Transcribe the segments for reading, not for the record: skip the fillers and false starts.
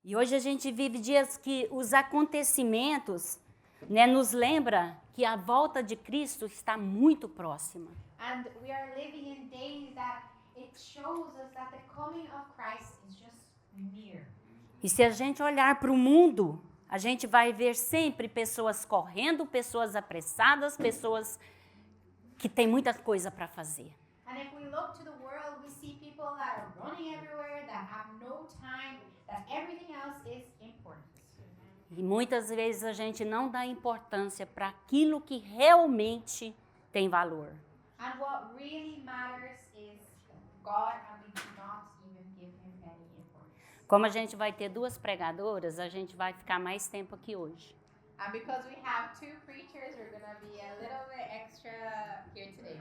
E hoje a gente vive dias que os acontecimentos, né, nos lembra que a volta de Cristo está muito próxima. And we are living in days that it shows us that the coming of Christ is just near. E se a gente olhar para o mundo, a gente vai ver sempre pessoas correndo, pessoas apressadas, pessoas que têm muita coisa para fazer. And if we look to the world, we see people that are running everywhere, that have no time, that everything else is important. E muitas vezes a gente não dá importância para aquilo que realmente tem valor. And what really matters is God, and we do not even give him any importance. Como a gente vai ter duas pregadoras, a gente vai ficar mais tempo aqui hoje. And because we have two preachers, we're going to be a little bit extra here today.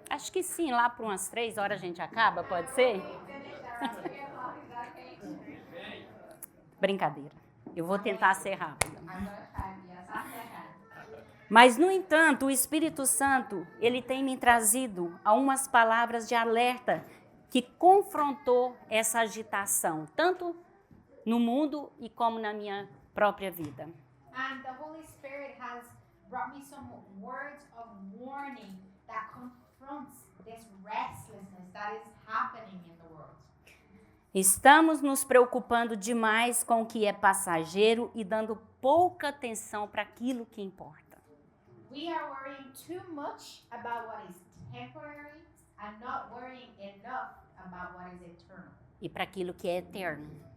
Acho que sim, lá por umas 3 horas a gente acaba, pode ser? Finish around 3 o'clock, is that okay? Brincadeira. Eu vou tentar ser rápida. I'm going to try to be as fast as I can. Mas, no entanto, o Espírito Santo, ele tem me trazido a umas palavras de alerta que confrontou essa agitação, tanto no mundo e como na minha própria vida. And the Holy Spirit has brought me some words of warning that confronts this restlessness that is happening in the world. Estamos nos preocupando demais com o que é passageiro e dando pouca atenção para aquilo que importa. We are worrying too much about what is temporary and not worrying enough about what is eternal. E para aquilo que é eterno.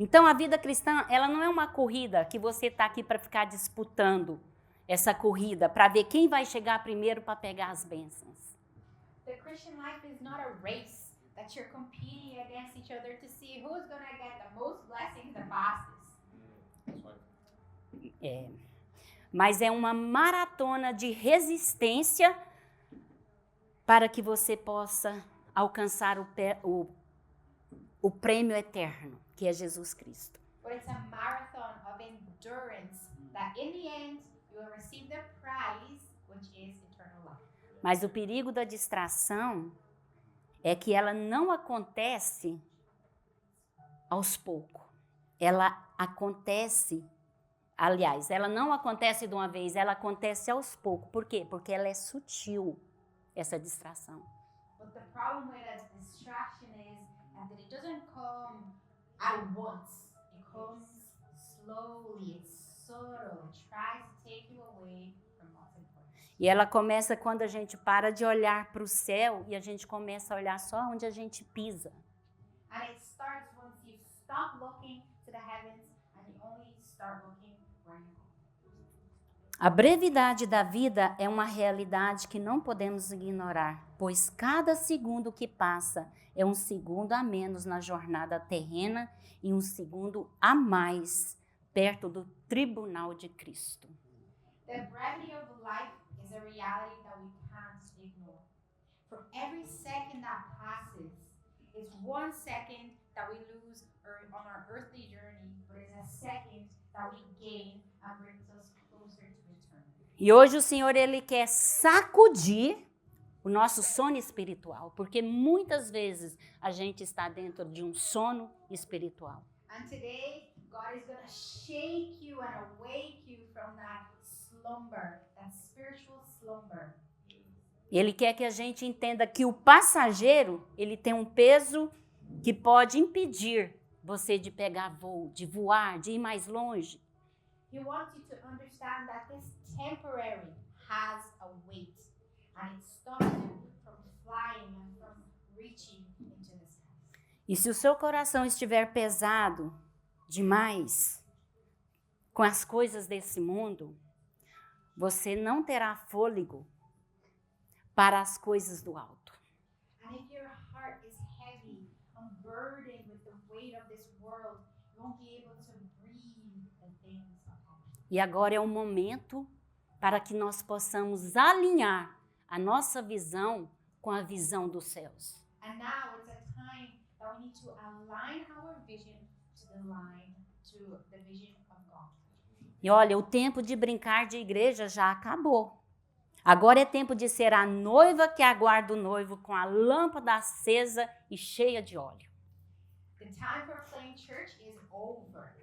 Então, a vida cristã, ela não é uma corrida que você está aqui para ficar disputando essa corrida, para ver quem vai chegar primeiro para pegar as bênçãos. The Christian life is not a race that you're competing against each other to see who's going to get the most blessings the fastest. Mas é uma maratona de resistência para que você possa alcançar o prêmio eterno, que é Jesus Cristo. But it's a marathon of endurance that in the end you will receive the prize, which is eternal life. Mas o perigo da distração é que ela não acontece aos poucos. Ela acontece, aliás, ela não acontece de uma vez, ela acontece aos poucos. Por quê? Porque ela é sutil, essa distração. But the problem with a distraction is that it doesn't come at once. It comes slowly, it's subtle, it tries to take you away from what's important. E ela começa quando a gente para de olhar para o céu e a gente começa a olhar só onde a gente pisa. And it starts once you stop looking to the heavens and you only start looking where you go. A brevidade da vida é uma realidade que não podemos ignorar, pois cada segundo que passa é um segundo a menos na jornada terrena e um segundo a mais perto do tribunal de Cristo. The brevity of life is a reality that we can't ignore. For every second that passes is 1 second that we lose on our earthly journey, but it's a second that we gain and brings us closer to eternity. E hoje o Senhor, Ele quer sacudir o nosso sono espiritual, porque muitas vezes a gente está dentro de um sono espiritual. And today, God is going to shake you and awake you from that slumber, that spiritual slumber. Ele quer que a gente entenda que o passageiro, ele tem um peso que pode impedir você de pegar voo, de voar, de ir mais longe. He wants you to understand that this temporary has a weight, and it stops you from flying and from reaching into the sky. E se o seu coração estiver pesado demais com as coisas desse mundo, você não terá fôlego para as coisas do alto. And if your heart is heavy and burdened with the weight of this world, you won't be able to breathe the things of heaven. E agora é o momento para que nós possamos alinhar a nossa visão com a visão dos céus. And now it's a time that we need to align our vision to the vision of God. E olha, o tempo de brincar de igreja já acabou. Agora é tempo de ser a noiva que aguarda o noivo com a lâmpada acesa e cheia de óleo. The time for playing church is over.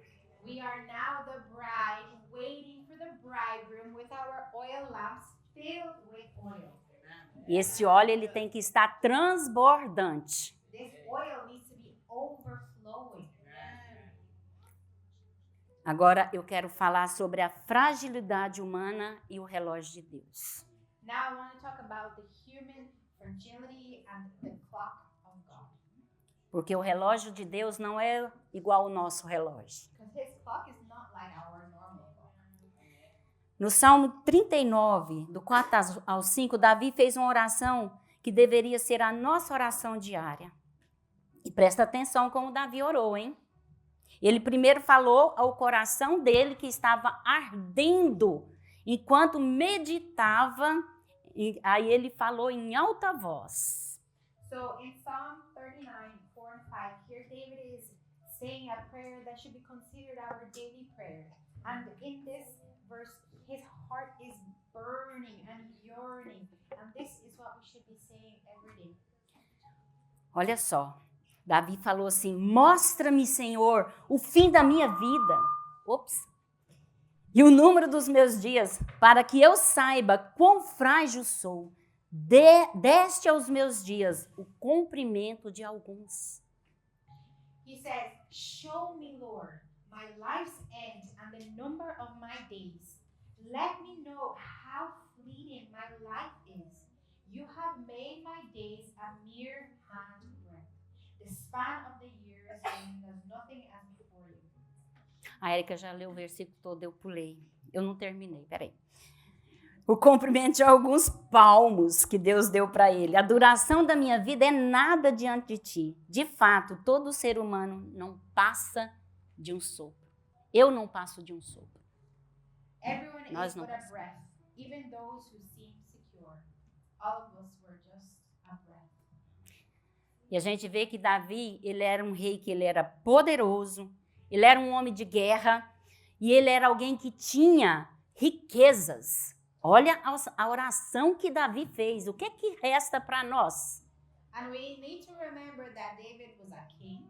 We are now the bride waiting for the bridegroom with our oil lamps filled with oil. E esse óleo ele tem que estar transbordante. This oil needs to be overflowing. Agora eu quero falar sobre a fragilidade humana e o relógio de Deus. Now I want to talk about the human fragility and the clock of God. Porque o relógio de Deus não é igual ao nosso relógio. Because his clock is not like our normal clock. No Salmo 39, do 4 ao 5, Davi fez uma oração que deveria ser a nossa oração diária. E presta atenção como Davi orou, hein? Ele primeiro falou ao coração dele que estava ardendo enquanto meditava, e aí ele falou em alta voz. So in Psalm 39, 4 and 5, here David is saying a prayer that should be considered our daily prayer. And in this verse, his heart is burning and yearning. And this is what we should be saying every day. Olha só, Davi falou assim: mostra-me, Senhor, o fim da minha vida. Ops. E o número dos meus dias, para que eu saiba quão frágil sou. Deste aos meus dias o comprimento de alguns. He says, show me, Lord, my life's end and the number of my days. Let me know how fleeting my life is. You have made my days a mere handbreadth. The span of the years is nothing as before you. A Érica já leu o versículo todo, eu pulei. Eu não terminei, peraí. O comprimento de alguns palmos que Deus deu para ele. A duração da minha vida é nada diante de ti. De fato, todo ser humano não passa de um sopro. Eu não passo de um sopro. Everyone Nós is não but a passamos. breath, even those who seem secure. All of us were just a breath. E a gente vê que Davi, ele era um rei que ele era poderoso, ele era um homem de guerra e ele era alguém que tinha riquezas. Olha a oração que Davi fez. O que resta para nós? And we need to remember that David was a king.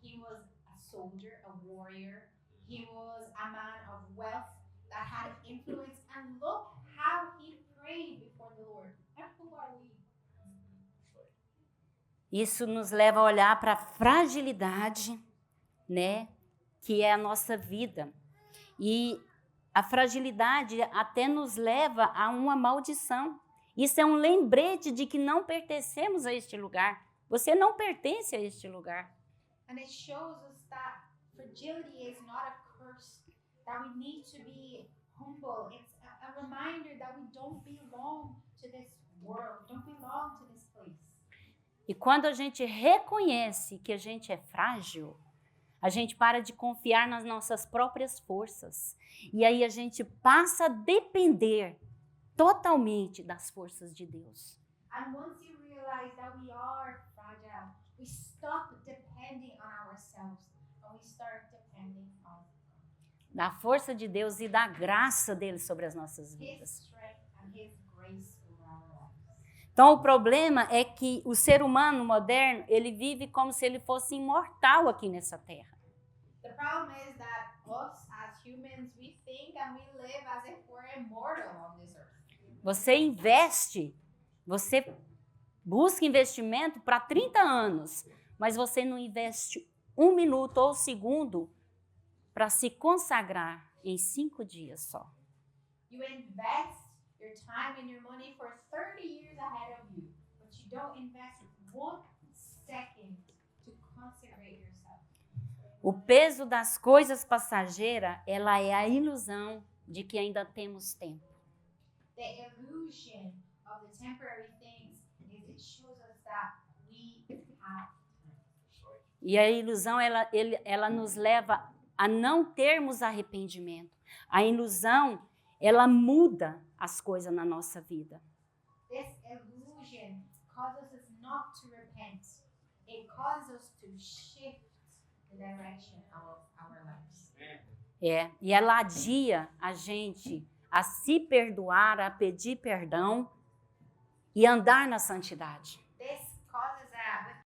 He was a soldier, a warrior. He was a man of wealth that had influence. And look how he prayed before the Lord. And who are we? Isso nos leva a olhar para a fragilidade, né, que é a nossa vida. E a fragilidade até nos leva a uma maldição. Isso é um lembrete de que não pertencemos a este lugar. Você não pertence a este lugar. And it shows us that fragility is not a curse, that we need to be humble. It's a reminder that we don't belong to this world, don't belong to this place. E quando a gente reconhece que a gente é frágil, a gente para de confiar nas nossas próprias forças. E aí a gente passa a depender totalmente das forças de Deus. And once you realize that we are fragile, we stop depending on ourselves and we start depending on Da força de Deus e da graça dele sobre as nossas His vidas. strength and His grace over our lives. Então o problema é que o ser humano moderno, ele vive como se ele fosse imortal aqui nessa terra. The problem is that us as humans, we think and we live as if we're immortal on this earth. Você investe, você busca investimento para 30 anos, mas você não investe 1 minuto ou segundo para se consagrar em 5 dias só. You invest your time and your money for 30 years ahead of you, but you don't invest 1 second to consecrate yourself. O peso das coisas passageiras, ela é a ilusão de que ainda temos tempo. The illusion of the temporary things is it shows us that we have time. E a ilusão, ela nos leva a não termos arrependimento. A ilusão, ela muda as coisas na nossa vida. This illusion causes us not to repent. It causes us to shift the direction of our lives. E ela adia a gente a se perdoar, a pedir perdão e andar na santidade. This causes a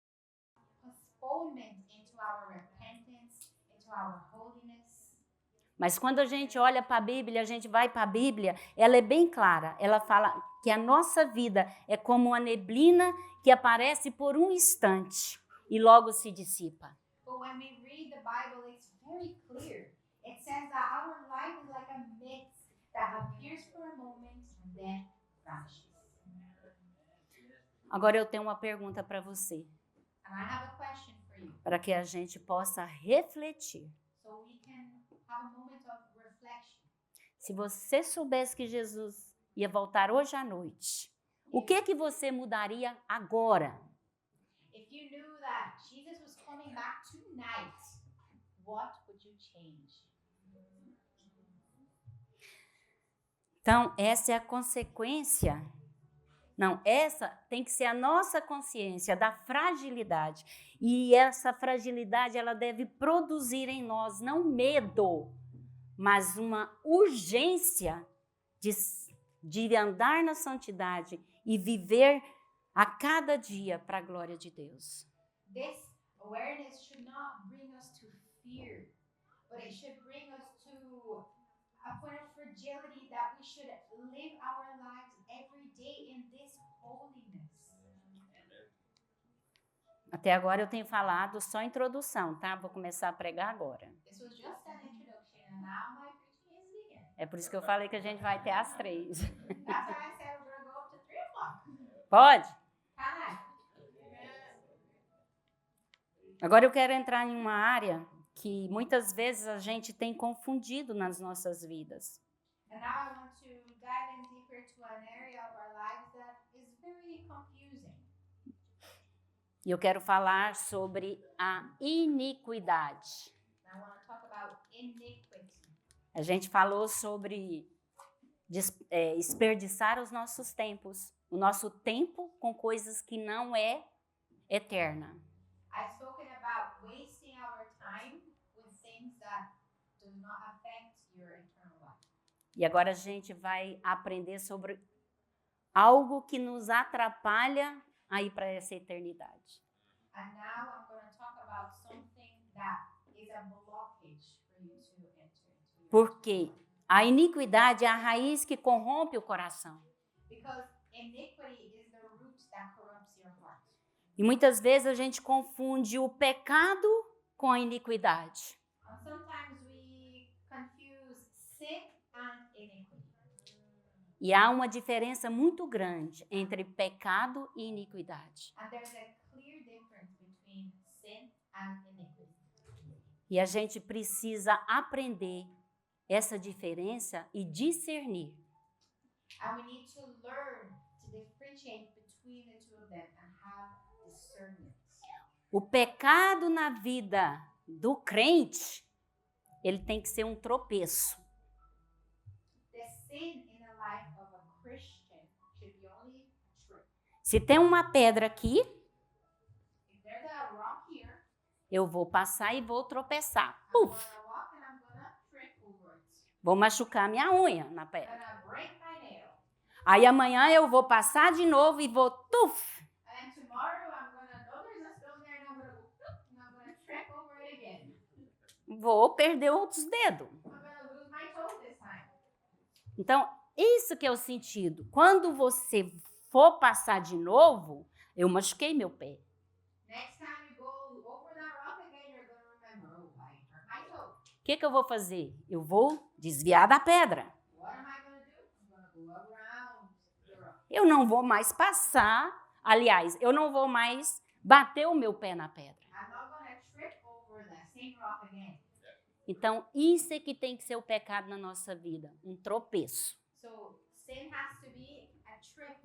postponement into our repentance, into our holiness. Mas quando a gente olha para a Bíblia, a gente vai para a Bíblia, ela é bem clara. Ela fala que a nossa vida é como uma neblina que aparece por um instante e logo se dissipa. But when we read the Bible, it's very clear. It says that our life is like a mist that appears for a moment and then vanishes. Agora eu tenho uma pergunta para você, And I have a question for you, para que a gente possa refletir. so we can have a moment of reflection. Se você soubesse que Jesus ia voltar hoje à noite, o que você mudaria agora? If you knew that Jesus was coming back tonight, what would you change? Então, essa é a consequência. Não, essa tem que ser a nossa consciência da fragilidade. E essa fragilidade, ela deve produzir em nós não medo, mas uma urgência de andar na santidade e viver a cada dia para a glória de Deus. This awareness should not bring us to fear, but it should bring us to a point of fragility that we should live our lives every day in this holiness. Até agora eu tenho falado só introdução, tá? Vou começar a pregar agora. This was just an introduction, and now my preaching is beginning. É por isso que eu falei que a gente vai até às 3. That's why I said we're going to go up to 3 o'clock. Pode? Can I? Agora eu quero entrar em uma área que muitas vezes a gente tem confundido nas nossas vidas. And now I want to dive in deeper to an area of our lives that is very confusing. E eu quero falar sobre a iniquidade. I want to talk about iniquity. A gente falou sobre desperdiçar os nossos tempos, o nosso tempo com coisas que não é eterna. I've spoken about wasting our time with things that do not affect your eternal life. E agora a gente vai aprender sobre algo que nos atrapalha a ir para essa eternidade. And now I'm going to talk about something that is a blockage for you to enter into. Porque a iniquidade é a raiz que corrompe o coração. Because iniquity is the root that corrupts your heart. E muitas vezes a gente confunde o pecado com a iniquidade. And sometimes we confuse sin and iniquity. E há uma diferença muito grande entre pecado e iniquidade. And there's a clear difference between sin and iniquity. E a gente precisa aprender essa diferença e discernir. And we need to learn to differentiate between the two of them and have discernment. O pecado na vida do crente, ele tem que ser um tropeço. The sin in the life of a Christian should be only a trip. Se tem uma pedra aqui, If there's a rock here, eu vou passar e vou tropeçar. I'm Puf! gonna walk and I'm gonna trip over it. Vou machucar minha unha na I'm pedra. gonna break my nail. Aí amanhã eu vou passar de novo e vou tuf! And tomorrow I'm gonna know there's a stone there and I'm gonna go and I'm gonna trip over it again. Vou perder outros dedos. I'm gonna lose my toe this time. Então, isso que é o sentido. Quando você for passar de novo, eu machuquei meu pé. Next time you go over that rock again, you're gonna remember, oh, I hurt my toe. O que eu vou fazer? Eu vou desviar da pedra. What am I gonna do? I'm gonna go around the rock. Eu não vou mais passar, aliás, eu não vou mais bater o meu pé na pedra. I'm not gonna trip over that same rock again. Então, isso é que tem que ser o pecado na nossa vida, um tropeço. So sin has to be a trip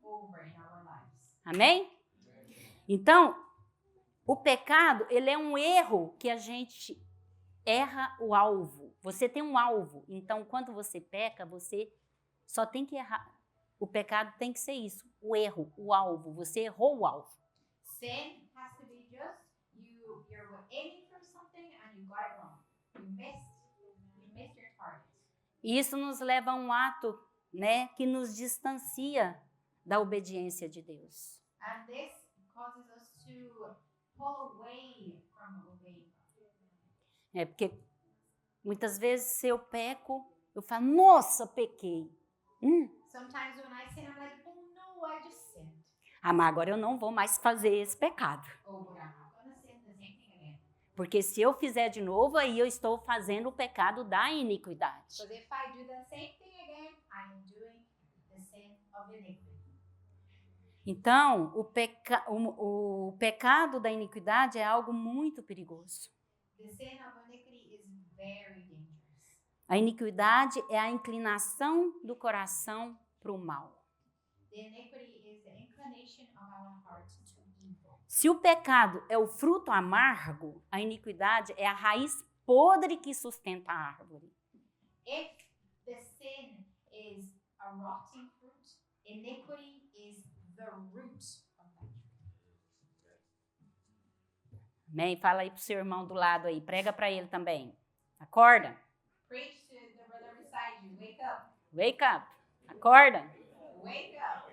over in our lives. Amém? Então, o pecado, ele é um erro que a gente erra o alvo. Você tem um alvo, então quando você peca, você só tem que errar. O pecado tem que ser isso, o erro, o alvo. Você errou o alvo. Sin has to be just you're aiming for something and you got it wrong. You missed your target. E isso nos leva a um ato, né, que nos distancia da obediência de Deus. And this causes us to pull away from obeying God. Porque muitas vezes se eu peco, eu falo, nossa, pequei. Sometimes when I sin, I'm like, oh no, I just sinned. Mas agora eu não vou mais fazer esse pecado. Oh, but I'm not going to sin the same thing again. Porque se eu fizer de novo, aí eu estou fazendo o pecado da iniquidade. Because if I do the same thing again, I am doing the sin of iniquity. Então, o pecado da iniquidade é algo muito perigoso. The sin of iniquity is very dangerous. A iniquidade é a inclinação do coração para o mal. The iniquity is the inclination of our heart to evil. Se o pecado é o fruto amargo, a iniquidade é a raiz podre que sustenta a árvore. If the sin is a rotting fruit, iniquity is the root of that tree. Amém? Fala aí pro seu irmão do lado aí, prega para ele também. Acorda. Preach to the brother beside you. Wake up. Wake up. Acorda. Wake up.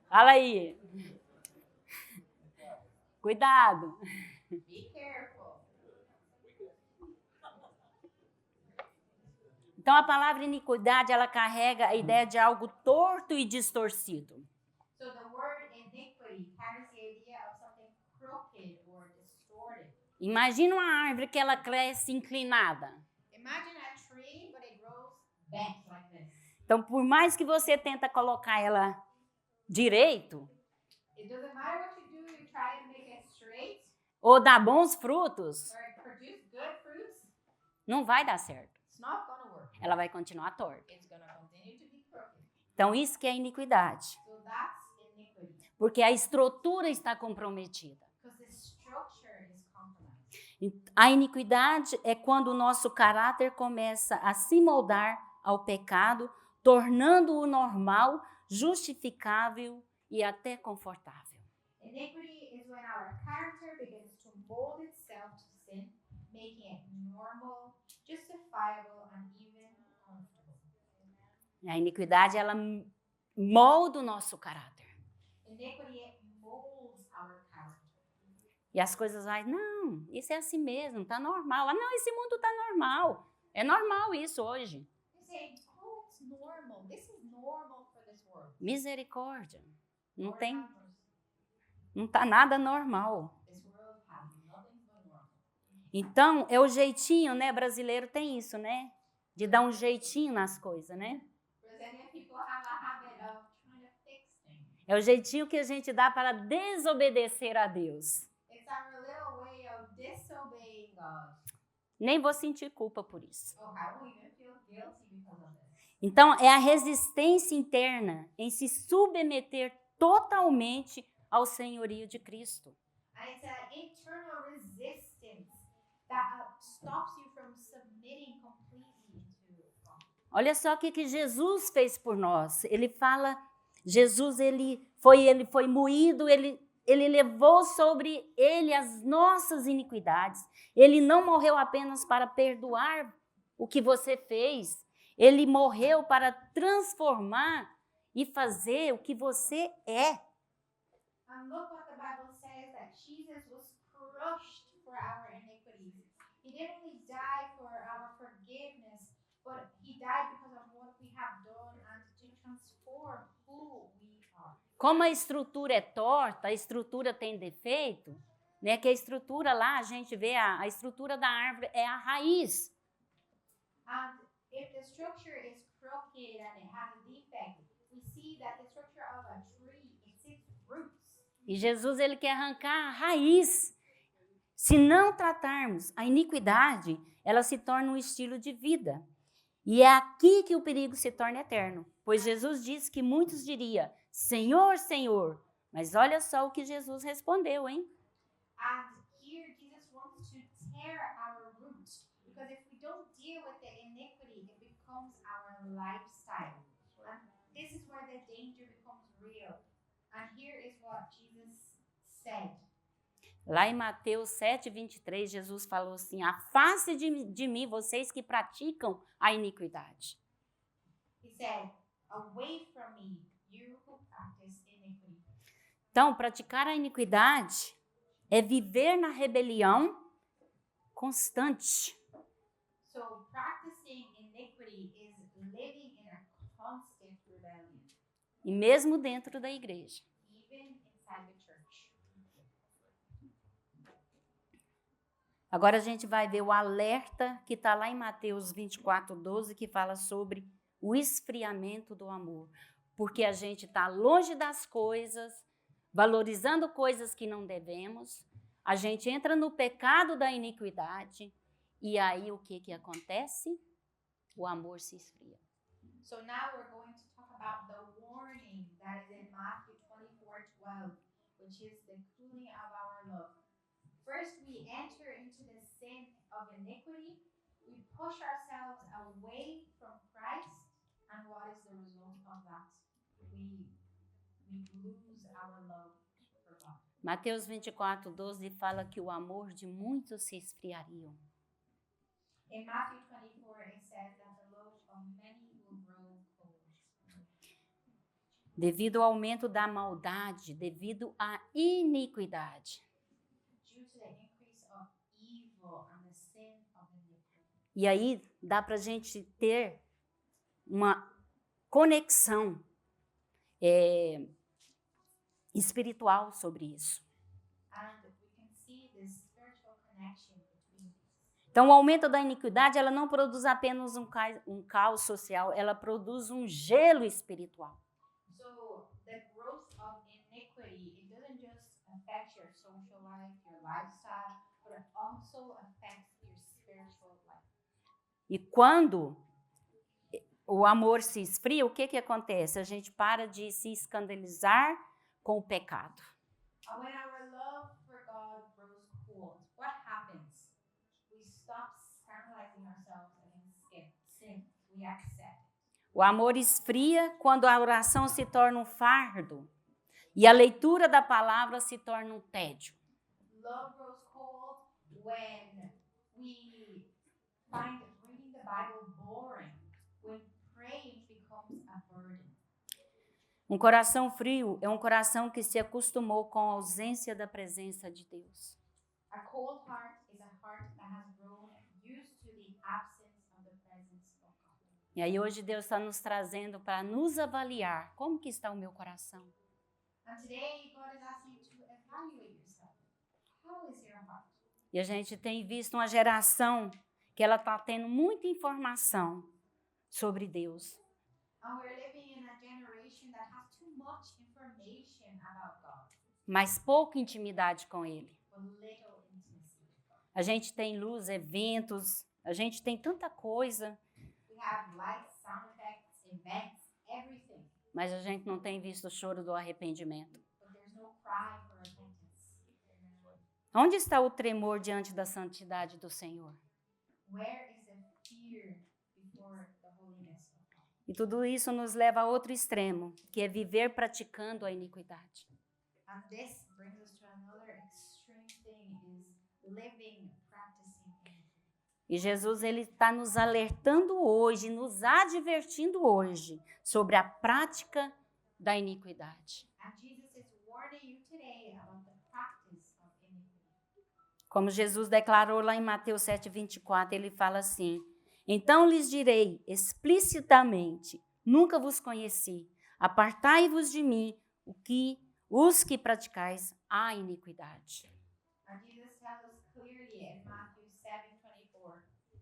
Fala aí. Cuidado. Be careful. Então a palavra iniquidade, ela carrega a ideia de algo torto e distorcido. So the word iniquity carries the idea of something crooked or distorted. Imagina uma árvore que ela cresce inclinada. Imagine a tree, but it grows bent like this. Então, por mais que você tenta colocar ela direito, It doesn't matter what you do, you try to make it straight ou dar bons frutos, or it produce good fruits, não vai dar certo. it's not gonna work. Ela vai continuar torta. It's gonna continue to be crooked. Então, isso que é iniquidade. So that's iniquity. Porque a estrutura está comprometida. Because the structure is compromised. A iniquidade é quando o nosso caráter começa a se moldar ao pecado, tornando-o normal, justificável e até confortável. Iniquity is when our character begins to mold itself to sin, making it normal, justifiable, and even comfortable. A iniquidade, ela molda o nosso caráter. Iniquity it molds our character. E as coisas vai, não, isso é assim mesmo, tá normal. Não, esse mundo tá normal. É normal isso hoje. You say, oh, it's normal. This is normal for this world. Misericórdia. Não Lord tem, have mercy. não tá nada normal. This world has nothing but normal. Então, é o jeitinho, né? Brasileiro tem isso, né? De dar um jeitinho nas coisas, né? Brazilian people have a habit of trying to fix things. É o jeitinho que a gente dá para desobedecer a Deus. It's our little way of disobeying God. Nem vou sentir culpa por isso. Oh, I won't even feel guilty because of this. Então, é a resistência interna em se submeter totalmente ao senhorio de Cristo. And it's an internal resistance that stops you from submitting completely to God. Olha só o que Jesus fez por nós. Ele fala, Jesus ele foi moído, ele levou sobre ele as nossas iniquidades. Ele não morreu apenas para perdoar o que você fez. Ele morreu para transformar e fazer o que você é. And look what the Bible says, that Jesus was crushed for our iniquities. He didn't only die for our forgiveness, but he died because of what we have done and to transform who we are. Como a estrutura é torta, a estrutura tem defeito, né? Que a estrutura lá, a gente vê a estrutura da árvore é a raiz. And if the structure is crooked and it has a defect, we see that the structure of a tree, it's its roots. E Jesus ele quer arrancar a raiz. Se não tratarmos a iniquidade, ela se torna um estilo de vida. E é aqui que o perigo se torna eterno. Pois Jesus disse que muitos diriam, Senhor, Senhor. Mas olha só o que Jesus respondeu, hein? And here Jesus wants to tear our roots, because if we don't deal with the iniquity, it becomes our lifestyle. And this is where the danger becomes real. And here is what Jesus said. Lá em Mateus 7:23, Jesus falou assim: afaste de mim vocês que praticam a iniquidade. He said, away from me, you who practice iniquity. Então, praticar a iniquidade é viver na rebelião constante. So practicing iniquity is living in a constant rebellion, E mesmo dentro da igreja. even inside the church. Agora a gente vai ver o alerta que está lá em Mateus 24:12, que fala sobre o esfriamento do amor. Porque a gente está longe das coisas, valorizando coisas que não devemos, a gente entra no pecado da iniquidade, e aí o que acontece? O amor se esfria. So now we're going to talk about the warning that is in Matthew 24:12, which is the cooling of our love. First, we enter into the sin of iniquity. We push ourselves away from Christ. And what is the result of that? We lose our love for God. Mateus 24:12 fala que o amor de muitos se esfriaria. In Matthew 24, it says that the love of many will grow cold. Devido ao aumento da maldade, devido à iniquidade. Due to the increase of evil and the sin of iniquity. E aí dá para a gente ter uma conexão espiritual sobre isso. And we can see this spiritual connection between these. Então, o aumento da iniquidade, ela não produz apenas um caos social, ela produz um gelo espiritual. So the growth of iniquity, it doesn't just affect your social life, your lifestyle, but it also affects your spiritual life. E quando o amor se esfria, o que acontece? A gente para de se escandalizar com o pecado. And when our love for God grows cold, what happens? We stop scandalizing ourselves against sin. We accept it. O amor esfria quando a oração se torna um fardo e a leitura da palavra se torna um tédio. Love grows cold when we find reading the Bible boring, when praying becomes a burden. Um coração frio é um coração que se acostumou com a ausência da presença de Deus. A cold heart is a heart that has grown used to the absence of the presence of God. E aí hoje Deus está nos trazendo para nos avaliar. Como que está o meu coração? And today God is asking you to evaluate yourself. How is your heart? E a gente tem visto uma geração que ela está tendo muita informação sobre Deus. And we're living in a generation that has too much information about God, Mas pouca intimidade com Ele. but little intimacy with God. A gente tem luz, eventos, a gente tem tanta coisa, We have lights, sound effects, events, everything, mas a gente não tem visto o choro do arrependimento. but there's no cry for repentance. Onde está o tremor diante da santidade do Senhor? Where is the fear before the holiness of God? E tudo isso nos leva a outro extremo, que é viver praticando a iniquidade. And this brings us to another extreme thing, is living, practicing iniquity. E Jesus ele está nos alertando hoje, nos advertindo hoje sobre a prática da iniquidade. And Jesus is warning you today about the practice of iniquity. Como Jesus declarou lá em Mateus 7:24, ele fala assim: então lhes direi explicitamente, nunca vos conheci, apartai-vos de mim, os que praticais a iniquidade. And Jesus tells us clearly in Matthew 7:24,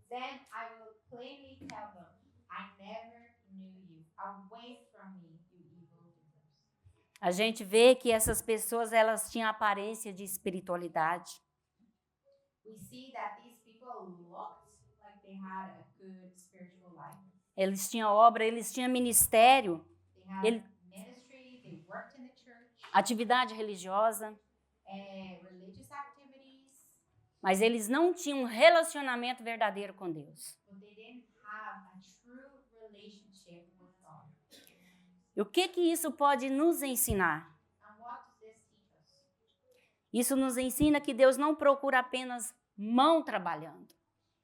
then I will plainly tell them, I never knew you. Away from me, you evildoers. A gente vê que essas pessoas elas tinham aparência de espiritualidade. We see that these people looked like they had a good spiritual life. Eles tinham obra, eles tinham ministério, They had ministry, they worked in the church, atividade religiosa, religious activities, mas eles não tinham um relacionamento verdadeiro com Deus. but they didn't have a true relationship with God. E o que isso pode nos ensinar? And what does this teach us? Isso nos ensina que Deus não procura apenas mão trabalhando.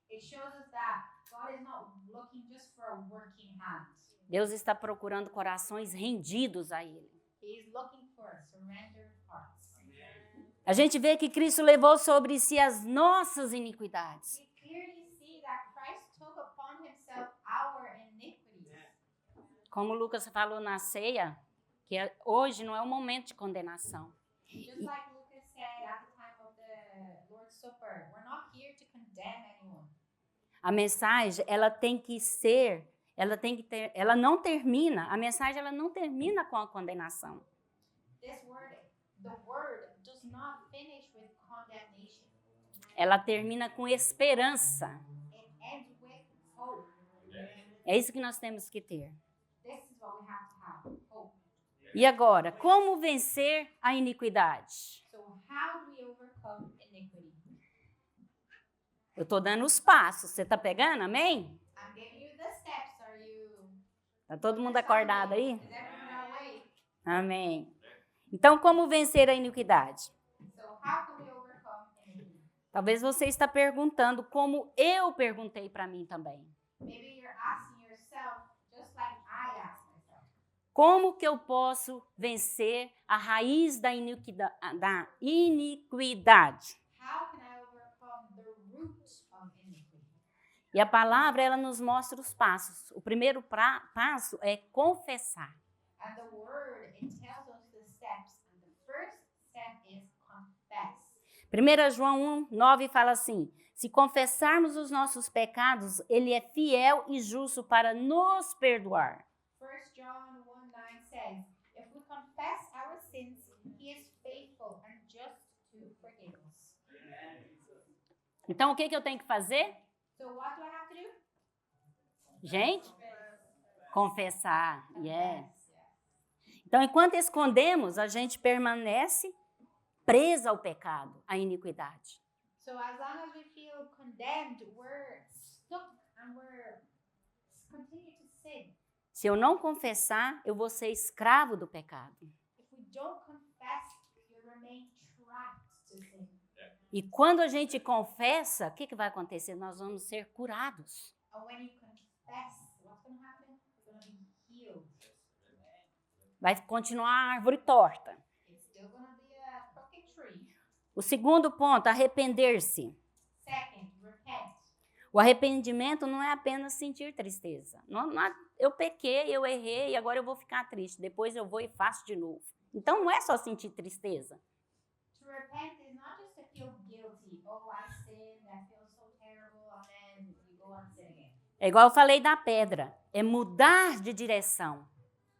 It shows us that God is not looking just for a working hand. Deus está procurando corações rendidos a Ele. He is looking for surrendered hearts. A gente vê que Cristo levou sobre si as nossas iniquidades. We clearly see that Christ took upon himself our iniquities. Como Lucas falou na ceia, que hoje não é um momento de condenação. Just like Lucas said at the time of the Lord's Supper, we're not here to condemn anyone. A mensagem, ela tem que ser, ela não termina, a mensagem ela não termina com a condenação. This word, the word does not finish with condemnation. Ela termina com esperança. It ends with hope. É isso que nós temos que ter. This is what we have to have, hope. E agora, como vencer a iniquidade? So how do we overcome iniquity? Eu estou dando os passos, você está pegando, amém? I'm giving you the steps. Are you? Está todo mundo acordado aí? Is everyone awake? Amém. Então, como vencer a iniquidade? So how can we overcome iniquity? Talvez você está perguntando como eu perguntei para mim também. Maybe you're asking yourself, just like I asked myself. Como que eu posso vencer a raiz da iniquidade? How can I overcome the root of iniquity? E a palavra, ela nos mostra os passos. O primeiro passo é confessar. And the word, it tells us the steps. And the first step is confess. 1 João 1:9 fala assim: se confessarmos os nossos pecados, ele é fiel e justo para nos perdoar. 1 John 1:9 says, if we confess our sins, he is faithful and just to forgive us. Então, o que eu tenho que fazer? So what do I have to do? Gente, confessar. Yeah. Yes. Então, enquanto escondemos, a gente permanece presa ao pecado, à iniquidade. So as long as we feel condemned, we're stuck and we're continue to sin. Se eu não confessar, eu vou ser escravo do pecado. If we don't confess, we remain trapped to sin. E quando a gente confessa, o que vai acontecer? Nós vamos ser curados. And when you confess, what's going to happen? You're going to be healed. Vai continuar a árvore torta. It's still going to be a crooked tree. O segundo ponto, arrepender-se. Second, repent. O arrependimento não é apenas sentir tristeza. Eu pequei, eu errei, agora eu vou ficar triste. Depois eu vou e faço de novo. Então não é só sentir tristeza. To repent is not just to feel guilty. Oh, I sinned, I feel so terrible, and then you go and sin again. É igual eu falei da pedra. É mudar de direção.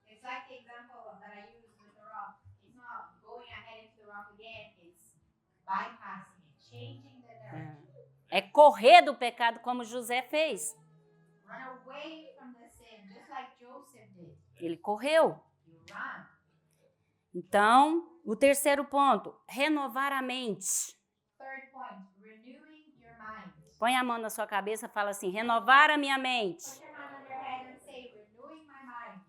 It's like the example that I used with the rock. It's not going ahead into the rock again. It's bypassing it, changing the direction. É correr do pecado como José fez. Run away from the sin, just like Joseph did. Ele correu. You run. Então, o terceiro ponto, renovar a mente. Third point, renewing your mind. Põe a mão na sua cabeça e fala assim, renovar a minha mente. Put your hand on your head and say, renewing my mind.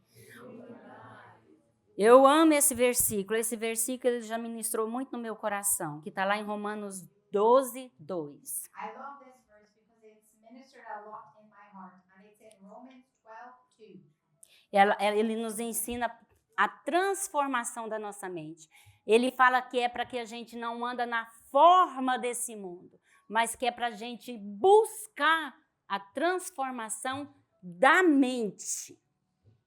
Eu amo esse versículo. Esse versículo ele já ministrou muito no meu coração, que está lá em Romanos 12:2. I love this verse because it's ministered a lot in my heart, and it's in Romans 12:2. Ele nos ensina a transformação da nossa mente. Ele fala que é para que a gente não anda na forma desse mundo, mas que é para a gente buscar a transformação da mente.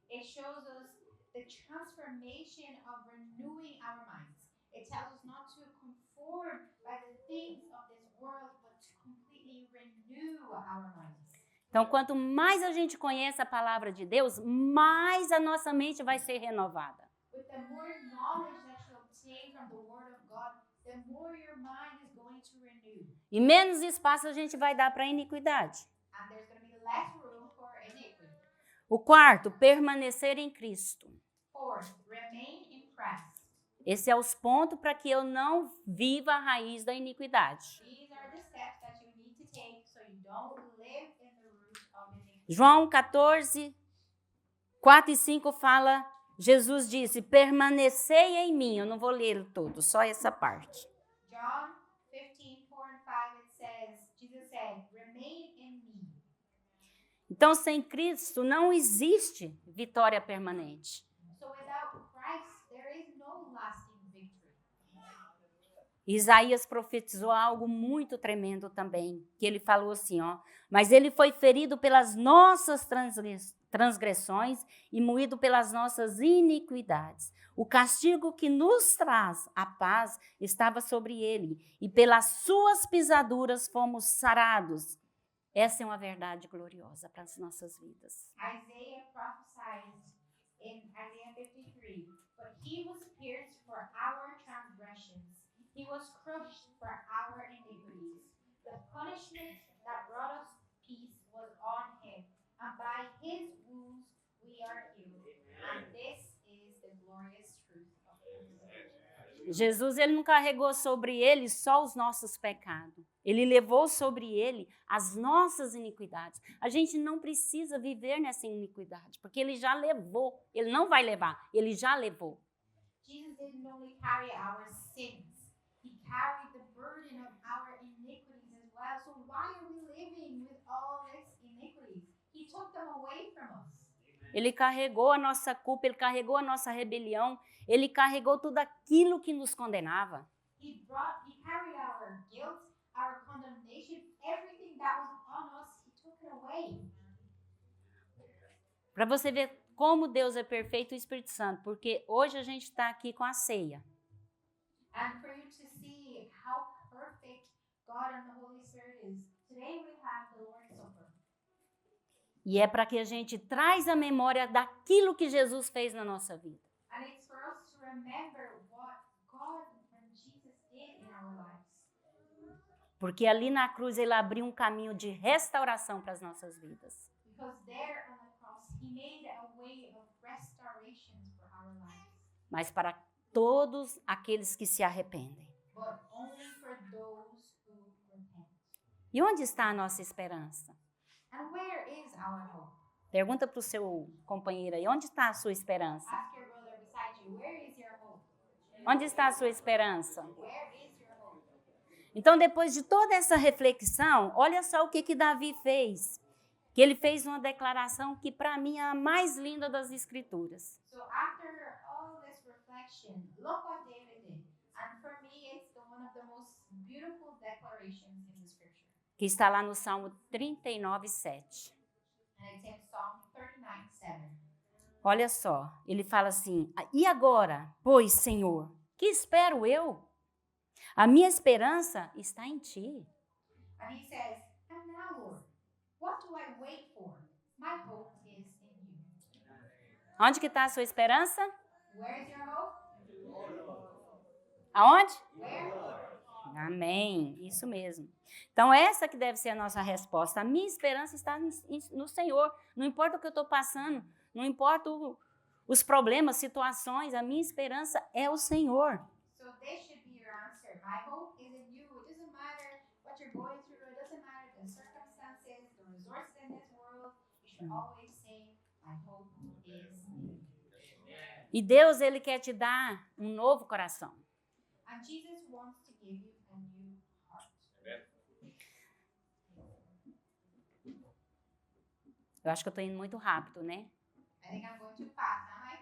It shows us the transformation of renewing our minds. It tells us not to conform by the things of this world, but to completely renew our minds. Então, quanto mais a gente conhece a palavra de Deus, mais a nossa mente vai ser renovada. With the more knowledge that you obtain from the Word of God, the more your mind is going to renew. E menos espaço a gente vai dar para a iniquidade. And there's going to be less room for iniquity. O quarto, permanecer em Cristo. Fourth, remain in Christ. Esse é os pontos para que eu não viva a raiz da iniquidade. These are the steps that you need to take so you don't live in the root of iniquity. João 14, 4 e 5 fala, Jesus disse, permanecei em mim. Eu não vou ler todo, só essa parte. John 15:4-5, it says, Jesus said, "Remain in me." Então, sem Cristo não existe vitória permanente. So without Christ, there is no lasting victory. Isaías profetizou algo muito tremendo também, que ele falou assim, ó, mas ele foi ferido pelas nossas transgressões e moído pelas nossas iniquidades. O castigo que nos traz a paz estava sobre ele, e pelas suas pisaduras fomos sarados. Essa é uma verdade gloriosa para as nossas vidas. Isaiah prophesied in Isaiah 53, "But he was pierced for our transgressions. He was crushed for our iniquities. The punishment that brought us peace was on him, and by his wounds we are healed." And this is the glorious truth of God. Jesus, ele não carregou sobre ele só os nossos pecados. Ele levou sobre ele as nossas iniquidades. A gente não precisa viver nessa iniquidade, porque ele já levou. Ele não vai levar, ele já levou. Jesus didn't only carry our sins, he carried the burden of our iniquities as well. So why are we living with all these iniquities? He took them away from us. Ele carregou a nossa culpa, ele carregou a nossa rebelião, ele carregou tudo aquilo que nos condenava. He carried our guilt, our condemnation, everything that was on us, he took it away. Para você ver como Deus é perfeito e o Espírito Santo, porque hoje a gente está aqui com a ceia. And for you to see how perfect God and the Holy Spirit is, today we have the Lord's Supper. E é para que a gente traz a memória daquilo que Jesus fez na nossa vida. And it's for us to remember what God and Jesus did in our lives. Porque ali na cruz ele abriu um caminho de restauração para as nossas vidas. Because there on the cross, he made a way of restoration for our lives. Mas para todos aqueles que se arrependem. But only for those who repent. E onde está a nossa esperança? And where is our hope? Pergunta para o seu companheiro aí, onde está a sua esperança? Ask your brother beside you, where is your hope? Onde está a sua esperança? Where is your hope? Então, depois de toda essa reflexão, olha só o que Davi fez. Que ele fez uma declaração que para mim é a mais linda das Escrituras. So after all this reflection, look what David did. And for me, it's one of the most beautiful declarations in the scripture. Que está lá no Salmo 39:7. And it's in Psalm 39:7. Olha só, ele fala assim, e agora, pois, Senhor, que espero eu? A minha esperança está em Ti. And he says, "And now, Lord, what do I wait for? My hope is in you." Onde que está a sua esperança? Where is your hope? Aonde? Where? Amém, isso mesmo. Então, essa que deve ser a nossa resposta. A minha esperança está no Senhor. Não importa o que eu estou passando, não importa os problemas, situações, a minha esperança é o Senhor. So this should be your answer. My hope is in you. It doesn't matter what you're going through. It doesn't matter the circumstances, the resources in this world. You should always say, "My hope is in you." E Deus, Ele quer te dar um novo coração. And Jesus wants to give you a new heart. Eu acho que eu estou indo muito rápido, né? I think I'm going too fast, am I?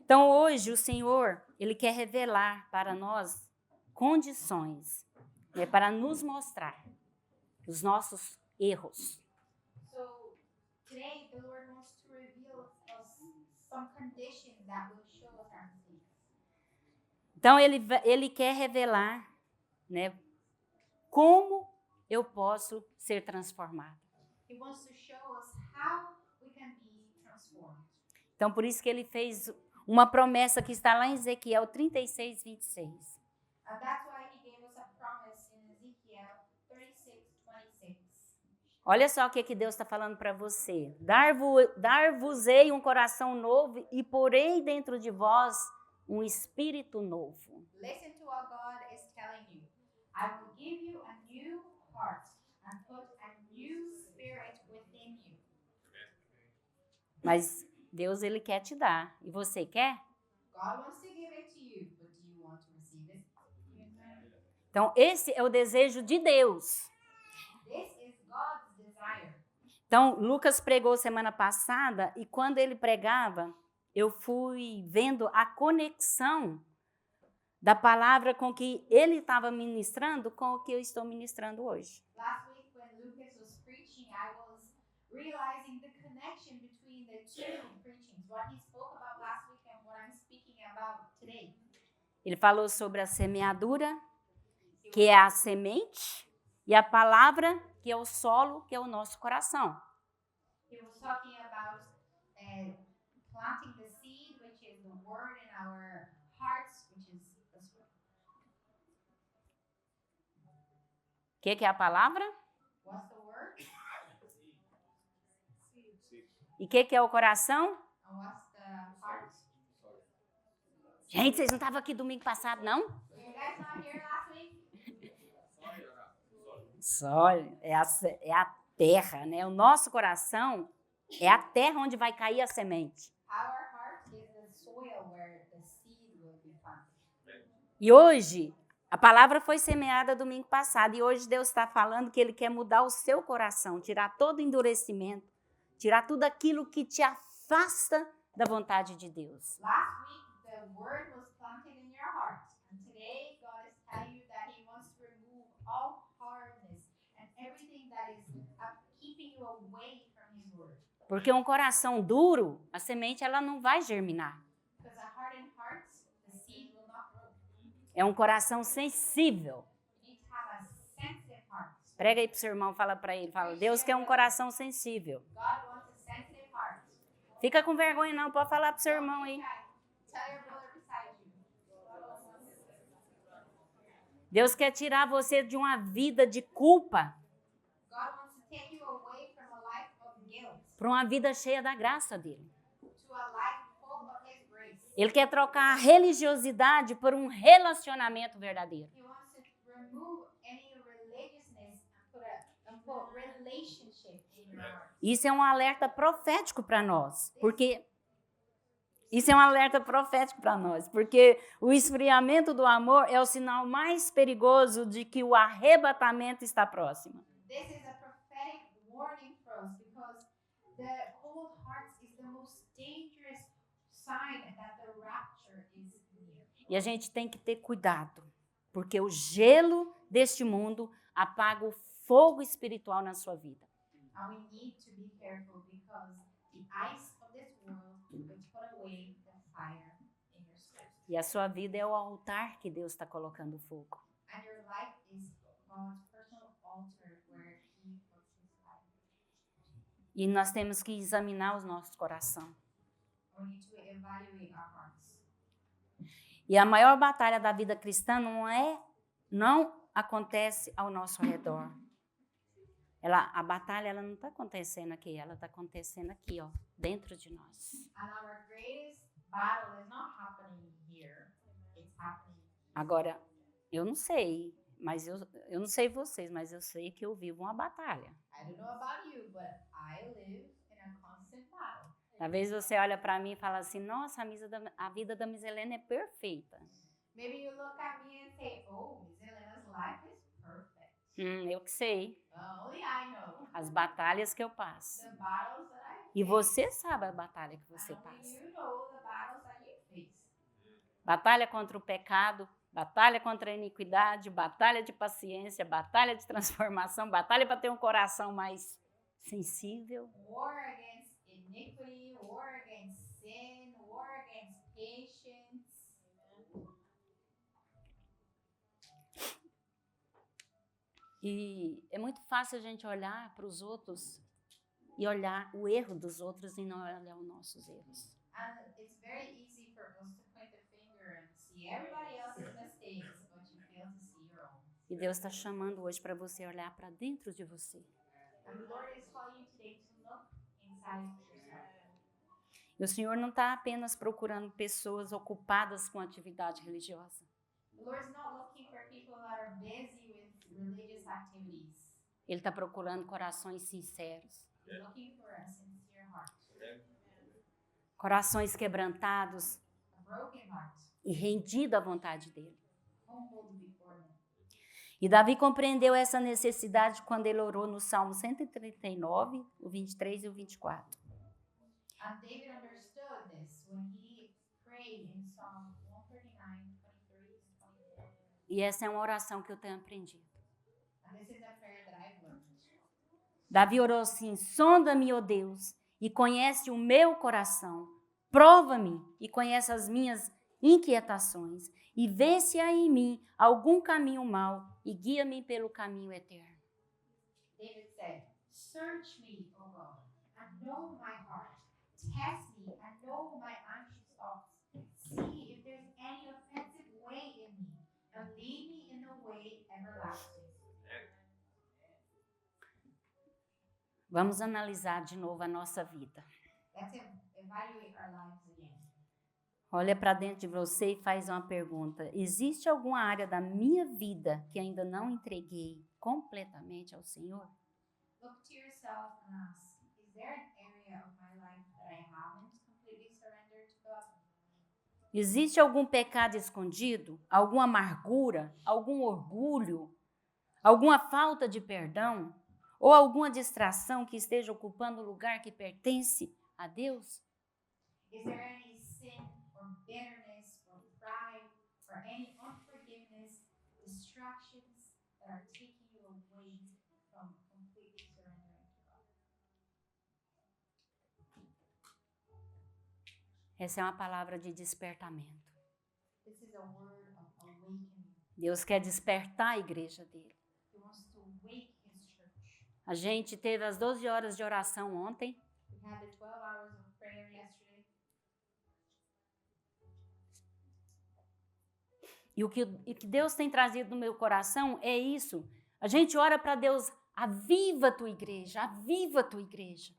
Então, hoje, o Senhor, Ele quer revelar para nós condições, para nos mostrar os nossos erros. So today the Lord wants to reveal us some conditions that will show us our mistakes. Então, Ele quer revelar, né, como eu posso ser transformado. He wants to show us how we can be transformed. Então, por isso que Ele fez uma promessa que está lá em Ezequiel 36:26. And that's why he gave us a promise in Ezekiel 36:26. Olha só o que Deus está falando para você. Dar-vos-ei um coração novo e porei dentro de vós um espírito novo. Listen to what God is telling you. I will give you a new heart and put a new spirit within you. Mas Deus, ele quer te dar. E você quer? God wants to give it to you, but do you want to receive it? Então, esse é o desejo de Deus. This is God's desire. Então, Lucas pregou semana passada e quando ele pregava, eu fui vendo a conexão da palavra com que ele estava ministrando com o que eu estou ministrando hoje. Last week when Lucas was preaching, I was realizing the connection between the two preachings, what he spoke about last week and what I'm speaking about today. Ele falou sobre a semeadura, que é a semente, e a palavra, que é o solo, que é o nosso coração. He was talking about planting the seed, which is the word in our hearts, which is the soil. O que é a palavra? What's the word? E o que é o coração? And what's the heart? Gente, vocês não estavam aqui domingo passado, não? You guys not here last week? Solo é a terra, né? O nosso coração é a terra onde vai cair a semente. Our heart is the soil where the seed will be planted. E hoje, a palavra foi semeada domingo passado. E hoje Deus está falando que Ele quer mudar o seu coração, tirar todo o endurecimento, tirar tudo aquilo que te afasta da vontade de Deus. Last week, the word was planted in your heart. And today, God is telling you that He wants to remove all hardness and everything that is keeping you away from His word. Porque um coração duro, a semente ela não vai germinar. Because a hardened heart, the seed will not grow. É um coração sensível. You need to have a sensitive heart. Prega aí pro seu irmão, fala para ele, fala, Deus quer um coração sensível. God wants a sensitive heart. Fica com vergonha não, pode falar pro seu irmão aí. Tell your brother beside you. Deus quer tirar você de uma vida de culpa God wants to take you away from a life of guilt para uma vida cheia da graça dele. to a life full of His grace. Ele quer trocar a religiosidade por um relacionamento verdadeiro. He wants to remove any religiousness and put relationship in your heart. Isso é um alerta profético para nós, porque isso é um alerta profético para nós, porque o esfriamento do amor é o sinal mais perigoso de que o arrebatamento está próximo. This is a prophetic warning for us because the cold heart is the most dangerous sign that the rapture is near. E a gente tem que ter cuidado, porque o gelo deste mundo apaga o fogo espiritual na sua vida. And we need to be careful because the ice of this world will put away the fire in your soul. E a sua vida é o altar que Deus está colocando fogo. And your life is God's personal altar where He puts His life. E nós temos que examinar o nosso coração. We need to evaluate our hearts. E a maior batalha da vida cristã não acontece ao nosso redor. A batalha ela não está acontecendo aqui, ela está acontecendo aqui, ó, dentro de nós. And our greatest battle is not happening here. It's happening. Agora, eu não sei, mas eu não sei vocês, mas eu sei que eu vivo uma batalha. I don't know about you, but I live in a constant battle. Às vezes você olha para mim e fala assim, nossa, a vida da Miss Helena é perfeita. Maybe you look at me and say, oh, Miss Helena's life is perfect. Eu que sei, Only I know. as batalhas que eu passo. The battles that I E você sabe a batalha que você and only passa. you know the battles that you face. Batalha contra o pecado, batalha contra a iniquidade, batalha de paciência, batalha de transformação, batalha para ter um coração mais sensível. War against iniquity, war against sin, war against patience. E é muito fácil a gente olhar para os outros e olhar o erro dos outros e não olhar os nossos erros. And it's very easy for us to point the finger and see everybody else's mistakes, but you fail to see your own. E Deus está chamando hoje para você olhar para dentro de você. And the Lord is calling you today to look inside yourself. E o Senhor não está apenas procurando pessoas ocupadas com atividade religiosa. The Lord's not looking for people that are busy with religious activities. Ele está procurando corações sinceros. He's looking for a sincere heart. corações quebrantados a broken heart, e rendido à vontade dele. humbled before him. E Davi compreendeu essa necessidade quando ele orou no Salmo 139, o 23 e o 24. And David understood this when he prayed in Psalm 139, 23, and 24. E essa é uma oração que eu tenho aprendido. And this is a prayer that I've learned. Davi orou assim: sonda-me, ó Deus, e conhece o meu coração. Prova-me e conhece as minhas inquietações. E vê se há em mim algum caminho mau e guia-me pelo caminho eterno. David said, "Search me, O God, and know my heart. Test me and know my anxious thoughts. See if there's any offensive way in me, and lead me in the way everlasting." Vamos analisar de novo a nossa vida. Let's evaluate our lives again. Olha para dentro de você e faz uma pergunta. Existe alguma área da minha vida que ainda não entreguei completamente ao Senhor? Look to yourself and ask, is there an area of my life that I haven't completely surrendered to God? Existe algum pecado escondido? Alguma amargura? Algum orgulho? Alguma falta de perdão? Ou alguma distração que esteja ocupando o lugar que pertence a Deus? Is there any sin or bitterness or pride or any unforgiveness, distractions that are taking you away from completely surrendering to God? Essa é uma palavra de despertamento. This is a word of awakening. Deus quer despertar a igreja dele. He wants to wake his church. A gente teve as 12 horas de oração ontem. We had the 12 hours of prayer yesterday. E o que Deus tem trazido no meu coração é isso. A gente ora para Deus, aviva a tua igreja, aviva a tua igreja.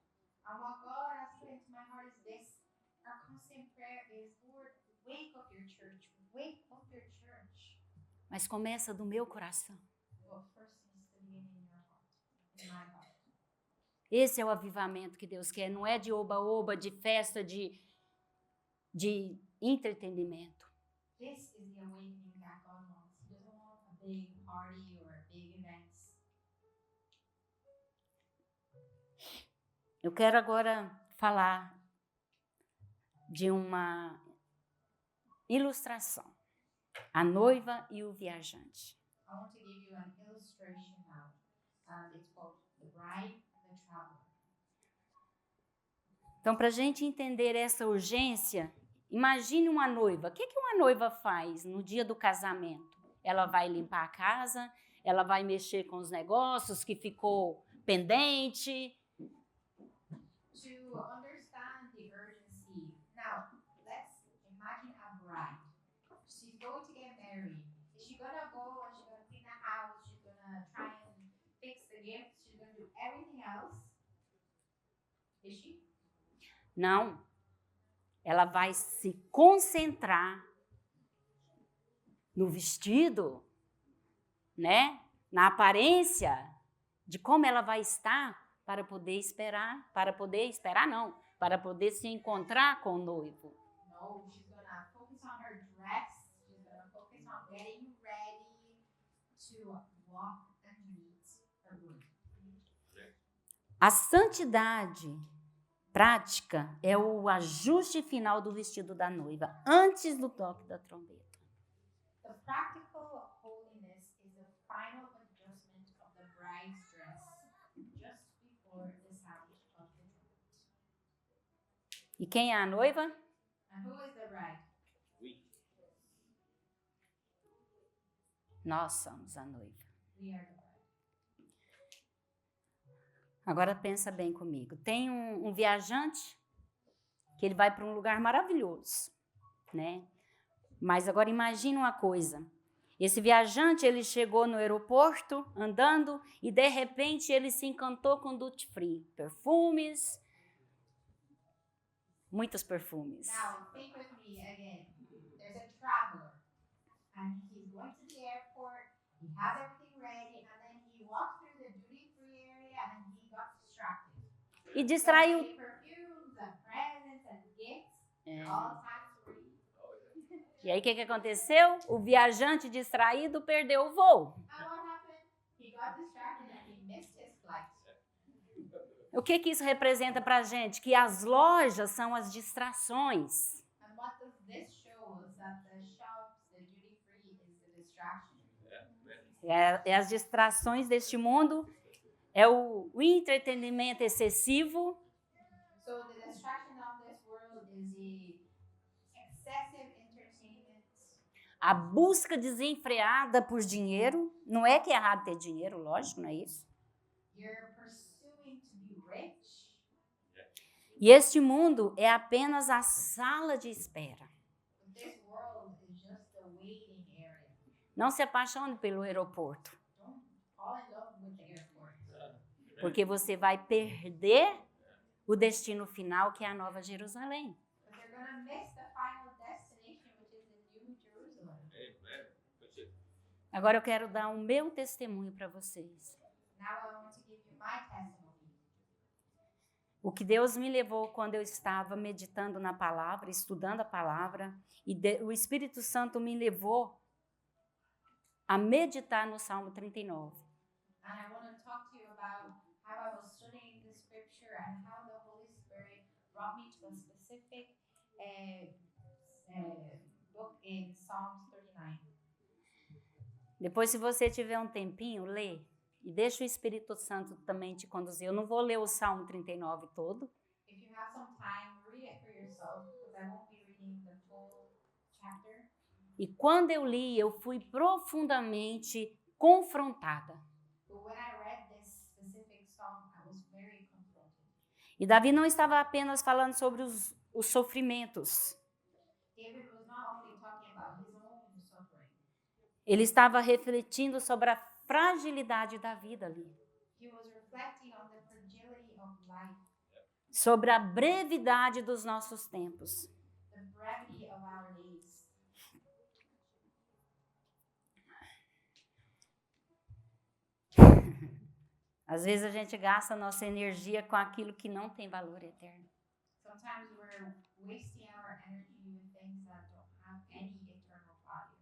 And what God has put into my heart is this. Our constant prayer is, Lord, wake up your church. Wake up your church. Mas começa do meu coração. But first needs to begin in your heart, in my heart. Esse é o avivamento que Deus quer. Não é de oba-oba, de festa, de entretenimento. This is the awakening that God wants. He doesn't want a big party or big events. Eu quero agora falar de uma ilustração. A noiva e o viajante. I want to give you an illustration now. And it's called The Bride and the Traveler. Então, para a gente entender essa urgência, imagine uma noiva. O que uma noiva faz no dia do casamento? Ela vai limpar a casa, ela vai mexer com os negócios que ficou pendente. To understand the urgency, now let's imagine a bride. She's going to get married. Is she gonna go and she's gonna clean the house? She's gonna try and fix the gifts? She's gonna do everything else? Is she? Não. Ela vai se concentrar no vestido, né? Na aparência de como ela vai estar para poder se encontrar com o noivo. No, she's gonna focus on her dress. She's gonna focus on getting ready to walk and meet her groom. A santidade prática é o ajuste final do vestido da noiva, antes do toque da trombeta. The practical holiness is the final adjustment of the bride's dress just before the sound of the trumpet. E quem é a noiva? And who is the bride? Nós somos a noiva. We are the bride. Agora pensa bem comigo. Tem um viajante que ele vai para um lugar maravilhoso, né? Mas agora imagine uma coisa. Esse viajante, ele chegou no aeroporto andando e de repente ele se encantou com duty free, perfumes, muitos perfumes. Now, think with me again. There's a traveler, and he's going to the airport. He has everything ready, and then he walks through the duty-free area, and he got distracted. E distraiu So, perfumes and presents and gifts, All times free. E aí, o que aconteceu? O viajante distraído perdeu o voo. And what happened? He got distracted and he missed his flight. O que isso representa para a gente? Que as lojas são as distrações. And what does this show us? That the shops, the duty free, is the distraction. É as distrações deste mundo, é o entretenimento excessivo, So the distraction of this world is the excessive entertainment, a busca desenfreada por dinheiro. Não é que é errado ter dinheiro, lógico, não é isso. you're pursuing to be rich, E este mundo é apenas a sala de espera. but this world is just a waiting area. Não se apaixone pelo aeroporto, Don't fall in love with the airport, porque você vai perder o destino final, que é a Nova Jerusalém. but you're gonna miss the final destination, which is the New Jerusalem. Agora eu quero dar o meu testemunho para vocês. Now I want to give you my testimony. O que Deus me levou quando eu estava meditando na palavra, estudando a palavra, e o Espírito Santo me levou a meditar no Salmo 39. And I want to talk to you about how I was studying the scripture and how the Holy Spirit brought me to a specific book in Psalms 39. Depois, se você tiver um tempinho, lê. E deixa o Espírito Santo também te conduzir. Eu não vou ler o Salmo 39 todo. If you have some time, read it for yourself, because I won't be reading the full chapter. E quando eu li, eu fui profundamente confrontada. But when I read this specific psalm, I was very confronted. E Davi não estava apenas falando sobre os sofrimentos. David was not only talking about his own suffering, Ele estava refletindo sobre a fragilidade da vida ali. he was reflecting on the fragility of life, Sobre a brevidade dos nossos tempos. the brevity of our days. Às vezes a gente gasta a nossa energia com aquilo que não tem valor eterno. Sometimes we're wasting our energy with things that don't have any eternal value.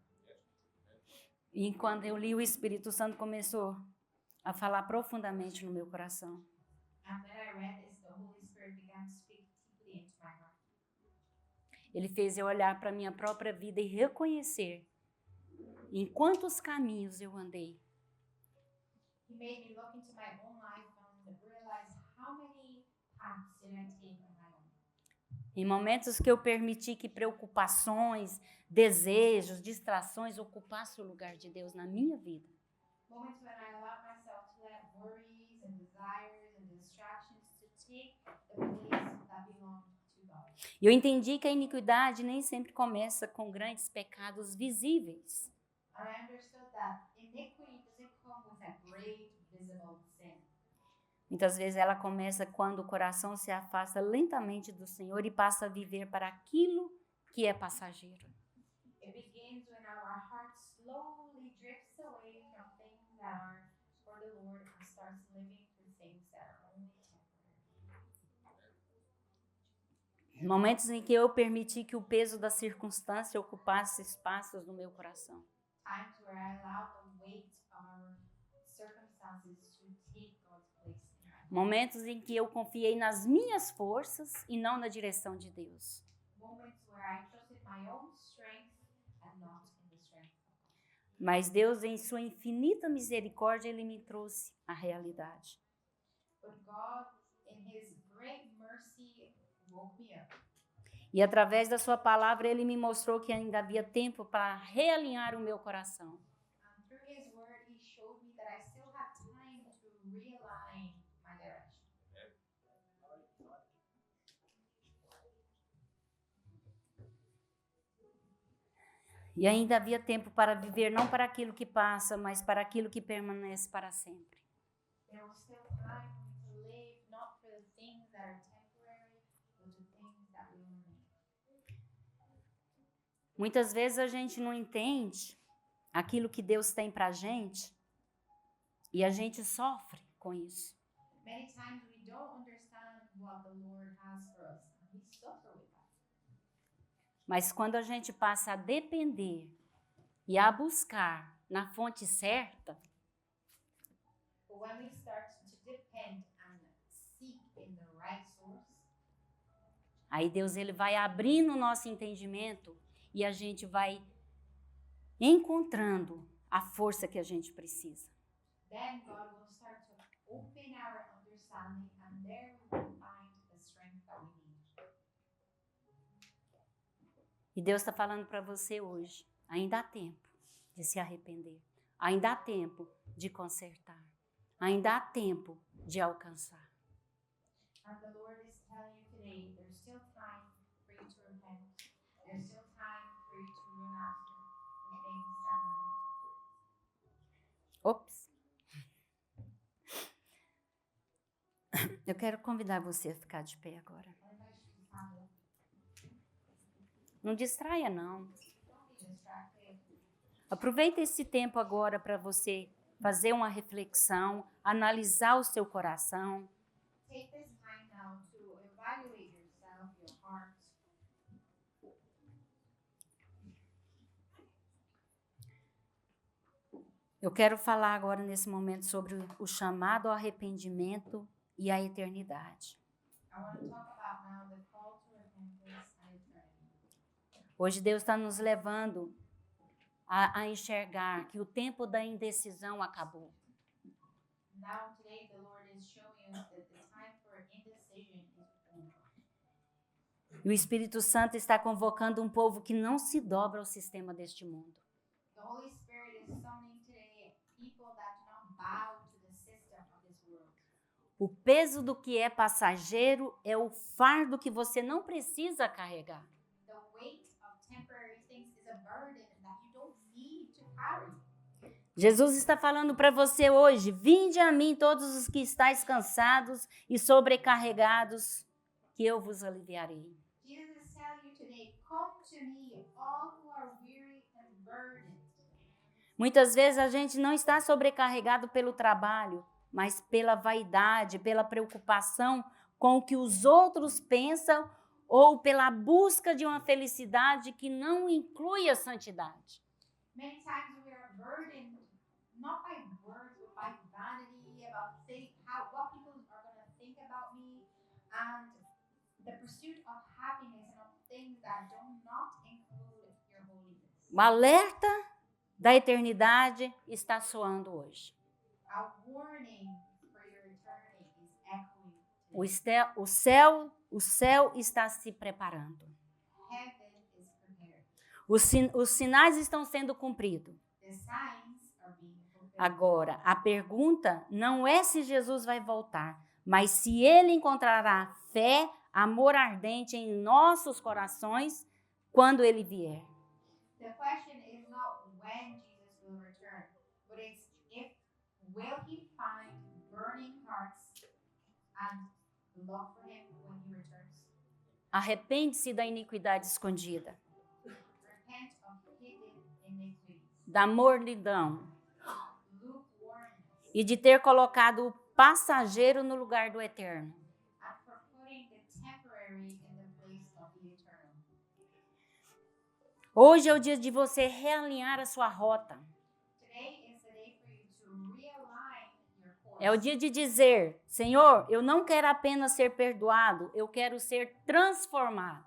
E quando eu li, o Espírito Santo começou a falar profundamente no meu coração. And when I read this, the Holy Spirit began to speak deeply into my heart. Ele fez eu olhar para a minha própria vida e reconhecer em quantos caminhos eu andei. He made me look into my own life and realize how many paths did I take on my own. Em momentos que eu permiti que preocupações, desejos, distrações ocupassem o lugar de Deus na minha vida. Moments when I allowed myself to let worries and desires and distractions to take the place that belonged to God. E eu entendi que a iniquidade nem sempre começa com grandes pecados visíveis. And I understood that iniquity doesn't come with a great visible sin. Muitas vezes ela começa quando o coração se afasta lentamente do Senhor e passa a viver para aquilo que é passageiro. It begins when our heart slowly drifts away from things that are for the Lord and starts living for things that are only temporary. Momentos em que eu permiti que o peso da circunstância ocupasse espaços no meu coração. Times where I allowed the weight of our circumstances to take God's place in my life. Momentos em que eu confiei nas minhas forças e não na direção de Deus. Moments where I trusted my own strength and not in the strength of God. Mas Deus, em sua infinita misericórdia, Ele me trouxe a realidade. But God, in His great mercy, woke me up. E através da sua palavra, Ele me mostrou que ainda havia tempo para realinhar o meu coração. And through His word, He showed me that I still had time to realign my direction. E ainda havia tempo para viver não para aquilo que passa, mas para aquilo que permanece para sempre. There was still time for me to live, not for the things that are temporary, but the things that will remain. Muitas vezes a gente não entende aquilo que Deus tem para a gente e a gente sofre com isso. Many times we don't understand what the Lord has for us, and we suffer with that. Mas quando a gente passa a depender e a buscar na fonte certa, But when we start to depend and seek in the right source, aí Deus ele vai abrindo o nosso entendimento e a gente vai encontrando a força que a gente precisa. then God will start to open our understanding, and there we will find the strength that we need. E Deus está falando para você hoje, ainda há tempo de se arrepender, ainda há tempo de consertar, ainda há tempo de alcançar. And the Lord is telling you today, there's still time for you to repent. There's still time for you to run after the things that matter. Ops! Eu quero convidar você a ficar de pé agora. I invite you to stand up. Não distraia, não. Don't be distracted. Aproveita esse tempo agora para você fazer uma reflexão, analisar o seu coração. Take this time now to evaluate yourself, your heart. Eu quero falar agora nesse momento sobre o chamado ao arrependimento e a eternidade. I want to talk about now the call to repentance and eternity. Hoje Deus está nos levando a enxergar que o tempo da indecisão acabou. Now today the Lord is showing us that the time for indecision is over. E o Espírito Santo está convocando um povo que não se dobra ao sistema deste mundo. The Holy Spirit is summoning today people that do not bow to the system of this world. O peso do que é passageiro é o fardo que você não precisa carregar. The weight of temporary things is a burden that you don't need to carry. Jesus está falando para você hoje: vinde a mim todos os que estáis cansados e sobrecarregados, que eu vos aliviarei. Jesus is telling you today, come to me, all who are weary and burdened. Muitas vezes a gente não está sobrecarregado pelo trabalho, mas pela vaidade, pela preocupação com o que os outros pensam ou pela busca de uma felicidade que não inclui a santidade. Many times we are burdened not by words but by vanity about what people are going to think about me, and the pursuit of happiness and of things that do not include your holiness. O alerta da eternidade está soando hoje. A warning for your eternity is echoing today. O céu está se preparando. Heaven is prepared. Os sinais estão sendo cumpridos. The signs are being fulfilled. Agora, a pergunta não é se Jesus vai voltar, mas se ele encontrará fé, amor ardente em nossos corações quando ele vier. The question is not when Jesus will return, but it's will he find burning hearts and love for him when he returns? Arrepende-se da iniquidade escondida, Repent of hidden iniquities, da mornidão lukewarmness, e de ter colocado o passageiro no lugar do eterno. and for putting the temporary in the place of the eternal. Hoje é o dia de você realinhar a sua rota. Today is the day for you to realign your course. É o dia de dizer: Senhor, eu não quero apenas ser perdoado, eu quero ser transformado.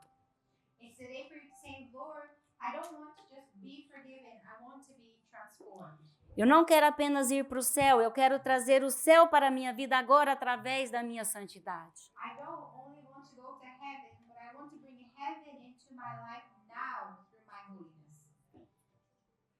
It's the day for you to say, Lord, I don't want to just be forgiven, I want to be transformed. Eu não quero apenas ir para o céu, eu quero trazer o céu para a minha vida agora através da minha santidade. I don't only want to go to heaven, but I want to bring heaven into my life now through my holiness.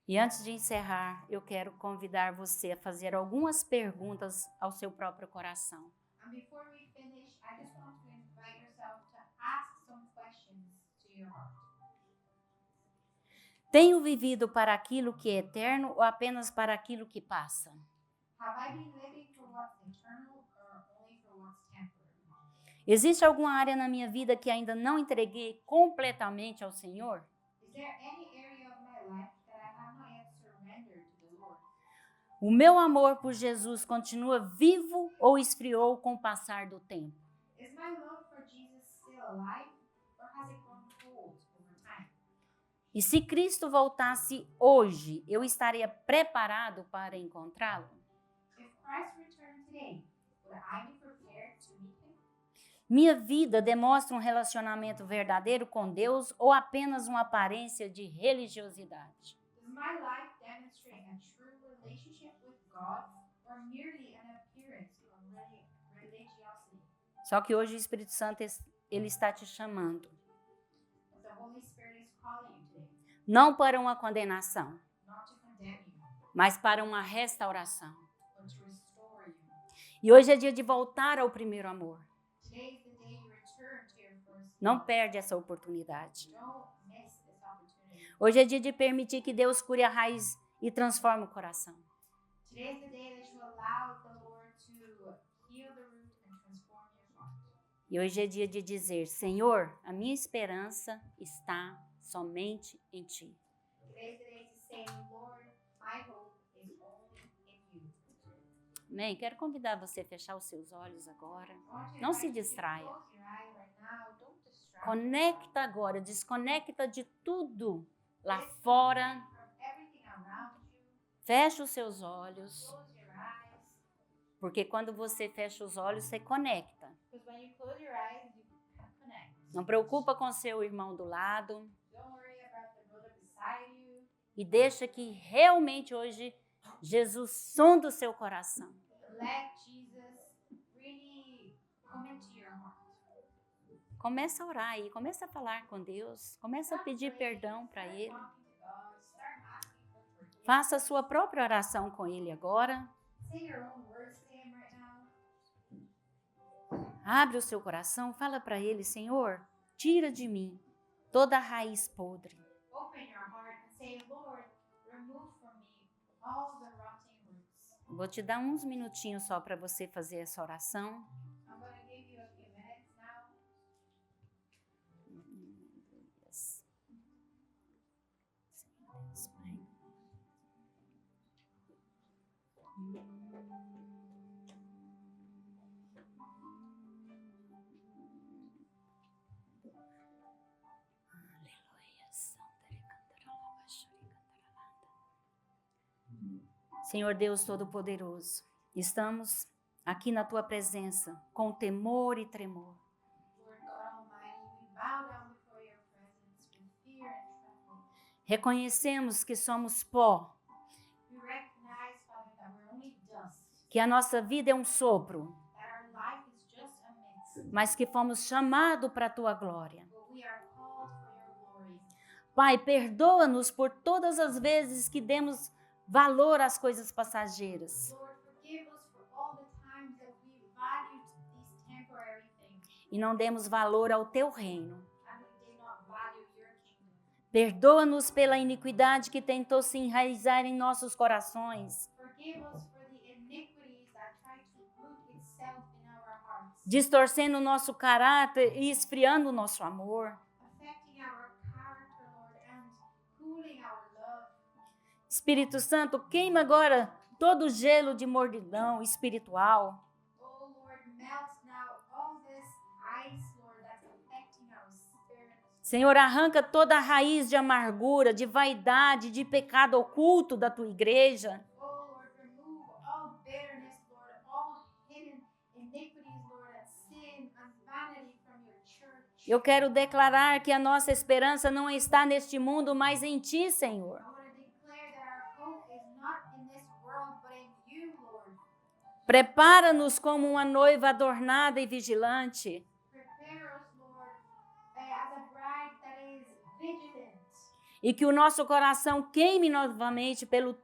E antes de encerrar, eu quero convidar você a fazer algumas perguntas ao seu próprio coração. And before we finish, I just want to invite yourself to ask some questions to your heart. Tenho vivido para aquilo que é eterno ou apenas para aquilo que passa? Have I been living for what's eternal or only for what's temporary? Existe alguma área na minha vida que ainda não entreguei completamente ao Senhor? Is there any area of my life that I have not yet surrendered to the Lord? O meu amor por Jesus continua vivo ou esfriou com o passar do tempo? Is my love for Jesus still alive or has it grown cold over time? E se Cristo voltasse hoje, eu estaria preparado para encontrá-lo? If Christ returned today, would I be prepared to meet him? Minha vida demonstra um relacionamento verdadeiro com Deus ou apenas uma aparência de religiosidade? Does my life demonstrate a true relationship with God or merely an appearance of religiosity? Só que hoje o Espírito Santo, ele está te chamando. But the Holy Spirit is calling you today, Não para uma condenação, not to condemn you, mas para uma restauração. but to restore you. E hoje é dia de voltar ao primeiro amor. Today is the day you return to your first Não love. perde essa oportunidade. Don't miss this opportunity. Hoje é dia de permitir que Deus cure a raiz e transforme o coração. Today is the day that you allow the Lord to heal the root and transform your heart. E hoje é dia de dizer, Senhor, a minha esperança está somente em Ti. Today is the day to say, Lord, my hope is only in you. Amém? Quero convidar você a fechar os seus olhos agora. I want you to Não se invite you to distraia. close your eyes right now. Don't distract Conecta agora, desconecta de tudo lá yourself. fora. From everything around you. Fecha os seus olhos, Close your eyes. porque quando você fecha os olhos, você conecta. Because when you close your eyes, you connect. Não preocupa com seu irmão do lado Don't worry about the brother beside you. e deixa que realmente hoje Jesus sonda o seu coração. Let Jesus really come into your heart. Começa a orar aí, começa a falar com Deus, começa a pedir perdão para Ele. Start talking to God. Start asking for forgiveness. Faça a sua própria oração com Ele agora. Say your own words to him right now. Abre o seu coração, fala para Ele, Senhor, tira de mim toda a raiz podre. Open your heart and say, Lord, remove from me all the rotting roots. Vou te dar uns minutinhos só para você fazer essa oração. I'm going to give you a few minutes now. Yes. Deus, Pai. Aleluia. Senhor Deus Todo-Poderoso, estamos aqui na Tua presença com temor e tremor. Lord God Almighty, we bow down before your presence with fear and trembling. Reconhecemos que somos pó, We recognize, Father, that we're only dust, que a nossa vida é um sopro, that our life is just a mist, mas que fomos chamados para a Tua glória. but we are called for your glory. Pai, perdoa-nos por todas as vezes que demos valor às coisas passageiras Lord, forgive us for all the times that we valued these temporary things e não demos valor ao Teu reino. and we did not value your kingdom. Perdoa-nos pela iniquidade que tentou se enraizar em nossos corações, Forgive us for the iniquities that try to root itself in our hearts, distorcendo o nosso caráter e esfriando o nosso amor. affecting our character, Lord, and cooling our love. Espírito Santo, queima agora todo o gelo de mordidão espiritual. Oh Lord, melt now all this ice, Lord, that's affecting our spirit. Senhor, arranca toda a raiz de amargura, de vaidade, de pecado oculto da Tua igreja. Oh Lord, remove all bitterness, Lord, all hidden iniquities, Lord, and sin and vanity from your church. Eu quero declarar que a nossa esperança não está neste mundo, mas em Ti, Senhor. I want to declare that our hope is not in this world, but in you, Lord. Prepara-nos como uma noiva adornada e vigilante. Prepare us, Lord, as a bride that is vigilant. E que o nosso coração queime novamente pelo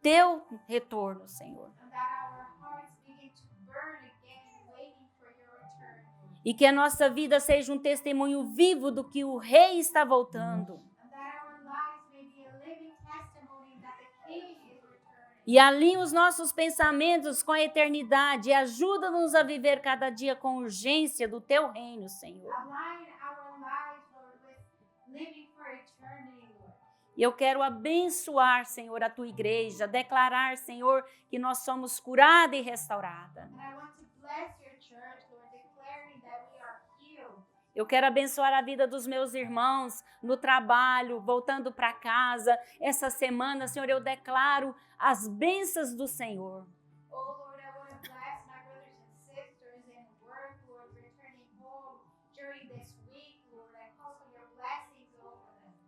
Teu retorno, Senhor. And that our hearts begin to burn again, waiting for your return. E que a nossa vida seja um testemunho vivo do que o Rei está voltando. And that our lives may be a living testimony that the King is returning. E alinhe os nossos pensamentos com a eternidade e ajuda-nos a viver cada dia com urgência do Teu reino, Senhor. Align our lives, Lord, with living for eternity, Lord. E eu quero abençoar, Senhor, a Tua igreja, declarar, Senhor, que nós somos curada e restaurada. And I want to bless your church, Lord, declaring that we are healed. Eu quero abençoar a vida dos meus irmãos no trabalho, voltando para casa. Essa semana, Senhor, eu declaro as bênçãos do Senhor. Oh Lord, I want to bless my brothers and sisters in work, Lord, returning home during this week, Lord. I call for your blessings over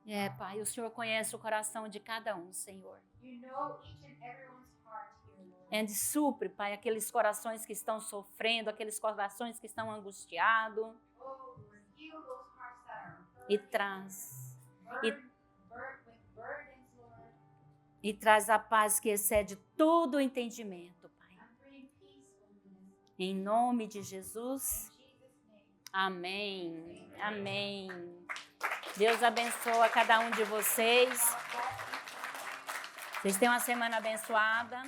them. Pai, o Senhor conhece o coração de cada um, Senhor. You know each and everyone's heart here, Lord. E supre, Pai, aqueles corações que estão sofrendo, aqueles corações que estão angustiados. Oh Lord, heal those hearts that are E hurting, traz, with burdens, Lord. e traz a paz que excede todo o entendimento, Pai. And bring peacefulness. Em nome de Jesus. In Jesus' name. Amém. Amém. Deus abençoa cada um de vocês. Vocês tenham uma semana abençoada.